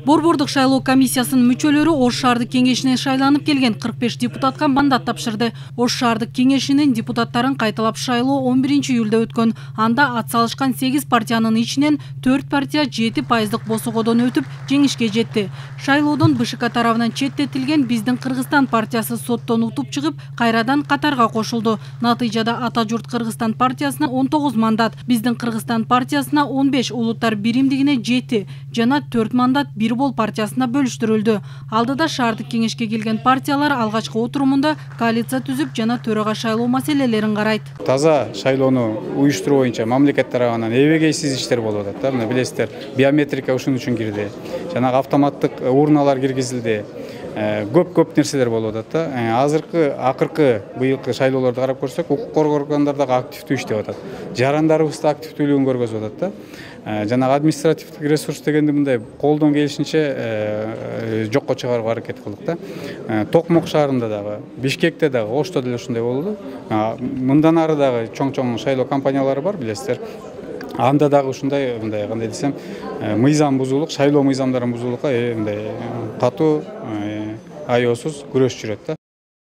Борбордук шайлоо комиссиясынын мүчөлөрү Ош шаардык кеңешине шайланып келген 45 депутатка мандат тапшырды. Ош шаардык кеңешинин депутаттарын кайталап шайлоо 11-июлда өткөн. Анда ат салышкан 8 партиянын ичинен 4 партия 7% босогодон өтүп жеңишке жетти. Шайлоодон БШК тарабынан четтетилген Биздин Кыргызстан партиясы соттон утуп чыгып, кайрадан катарга кошулду. Натыйжада Ата журт Кыргызстан партиясына 19 мандат, Биздин Кыргызстан партиясына 15, Улуттар биримдигине 7 жана 4 мандат Бирбол партиясына бөлүштүрүлдү. Алдыда шаардык кеңешке келген партиялар алгачкы отурумунда коалиция түзүп жана төрага шайлоо маселелерин карайт. Таза шайлоону уюштуруу боюнча мамлекет тарабынан эбегейсиз иштер болуп атат да. Мына билесиздер, биометрика ушун үчүн кирди. Жанагы автоматтык урналар киргизилди. Көп нерселер болуп атат да. Акыркы быйылкы шайлоолорду карап көрсөк, укук коргоо органдары дагы активдүү иштеп атат. Жарандарыбыз да активдүүлүгүн көргөзүп атат да. Жанагы административдик ресурс дегенди мындай колдон келишинче жокко чыгарууга аракет кылдык да. Токмок шаарында дагы, Бишкекте дагы, Ошто деле ушундай болду. Мындан ары дагы чоң шайлоо компаниялары бар, билесиздер. Анда дагы ушундай, мындай кандай десем, мыйзам бузуулук, шайлоо мыйзамдарын бузуулукка мындай катуу, аеосуз күрөш жүрөт да.